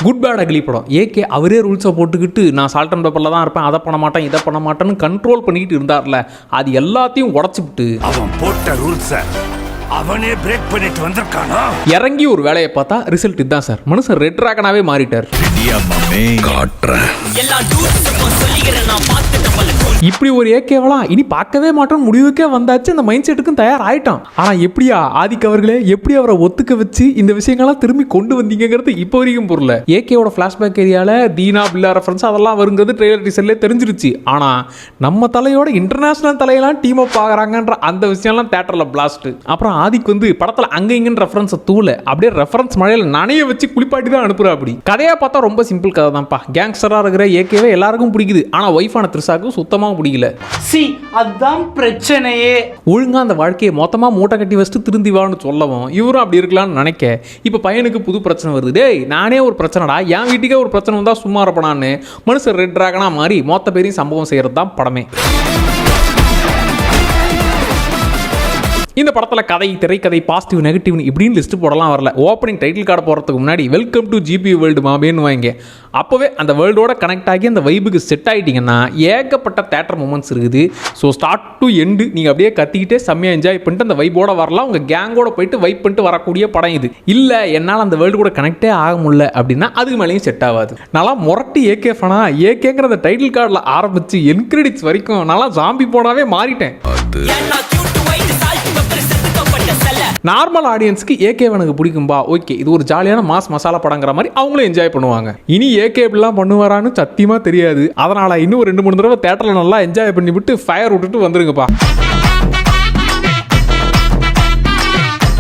Good bad ugly படம். AK அவரே ரூல்ஸை போட்டுக்கிட்டு நான் சால்ட் அண்ட் பேப்பரில் தான் இருப்பேன், அதை பண்ண மாட்டேன் இதை பண்ண மாட்டேன்னு கண்ட்ரோல் பண்ணிக்கிட்டு இருந்தார்ல, அது எல்லாத்தையும் உடச்சிவிட்டு அவன் போட்ட ரூல்ஸை அவனே பிரேக் பண்ணிட்டு வந்திருக்கானா. இறங்கி ஒரு வேலையை பார்த்தா ரிசல்ட் இதுதான் சார். மனுஷன் ரெட் டிராகனாவே மாறிட்டார். இப்படி ஒரு ஏகேவலாம் இனி பார்க்கவே மாட்டோம் முடிவுக்கே வந்தாச்சு. அந்த மைண்ட் செட்டுக்கும் தயார் ஆயிட்டான். ஆனா எப்படியா ஆதிக் அவர்களே எப்படி அவரை ஒத்துக்க வச்சு இந்த விஷயங்கள்லாம் திரும்பி கொண்டு வந்தீங்கிறது இப்போ வரைக்கும் புரியல. ஏகேவோட பிளாஷ்பேக் ஏரியால தீனா பில்லா ரெஃபரன்ஸ் அதெல்லாம் வருங்கிறது ட்ரெய்லர் டீசர்ல தெரிஞ்சிருச்சு. ஆனா நம்ம தலையோட இன்டர்நேஷனல் தலையெல்லாம் டீம் அப் ஆகுறாங்கன்ற அந்த விஷயம்லாம் தியேட்டர்ல பிளாஸ்ட். அப்புறம் ஆதிக் வந்து படத்துல அங்க இங்கன்னு ரெஃபரன்ஸ் தூள அப்படியே ரெஃபரன்ஸ் மழையில நனைய வச்சு குளிப்பாட்டி தான் அனுப்புறா. அப்படி கதையா பார்த்தா ரொம்ப சிம்பிள் கதை தான்ப்பா. கேங்ஸ்டரா இருக்கிற ஏகேவே எல்லாருக்கும் பிடிக்குது. ஆனா ஒய்ஃபான த்ரிஷாக்கு சுத்தமா பிடிக்கல. அதான் பிரச்சனையே. ஒழுங்கா அந்த வாழ்க்கையை மொத்தமா மூட்டை கட்டி வச்சுட்டு திருந்தி வான்னு சொல்லவும் இவரும் அப்படி இருக்கலாம்னு நினைக்க இப்ப பையனுக்கு புது பிரச்சனை வருது. டேய் நானே ஒரு பிரச்சனைடா, என் வீட்டுக்கே ஒரு பிரச்சனை வந்தா சும்மா இருப்பனான்னு மனுஷன் ரெட் டிராகனா மாதிரி மொத்த பேரையும் சம்பவம் செய்யறது தான் படமே. இந்த படத்தில் கதை, திரைக்கதை, பாசிட்டிவ், நெகட்டிவ் இப்படின்னு லிஸ்ட் போடலாம் வரல. ஓப்பனிங் டைட்டில் கார்டு போகிறதுக்கு முன்னாடி வெல்கம் டு ஜிபி வேர்ல்டு மாபேன்னு வாங்க. அப்போவே அந்த வேர்ல்டோட கனெக்ட் ஆகி அந்த வைபுக்கு செட் ஆகிட்டிங்கன்னா ஏகப்பட்ட தேட்டர் மூமெண்ட்ஸ் இருக்குது. ஸோ ஸ்டார்ட் டு எண்டு நீங்கள் அப்படியே கத்திக்கிட்டே செம்மையாக என்ஜாய் பண்ணிட்டு அந்த வைபோட வரலாம். உங்கள் கேங்கோட போயிட்டு வைப் பண்ணிட்டு வரக்கூடிய படம் இது. இல்லை என்னால் அந்த வேர்ல்டு கூட கனெக்டே ஆக முடியல அப்படின்னா அதுக்கு மேலேயும் செட் ஆகாது. நல்லா முரட்டி ஏகே ஃபனா ஏகேங்கிற அந்த டைட்டில் கார்டில் ஆரம்பித்து என் கிரெடிட்ஸ் வரைக்கும் நல்லா ஜாம்பி போனாவே மாறிட்டேன். நார்மல் ஆடியன்ஸ்க்கு ஏகேவனுக்கு பிடிக்கும்பா, ஓகே இது ஒரு ஜாலியான மாஸ் மசாலா படங்கிற மாதிரி அவங்களும் என்ஜாய் பண்ணுவாங்க. இனி ஏகே இப்படிலாம் பண்ணுவாரான்னு சத்தியமா தெரியாது. அதனால இன்னும் 2-3 தடவை தேட்டரில் நல்லா என்ஜாய் பண்ணி விட்டு ஃபயர் விட்டுட்டு வந்துருங்கப்பா.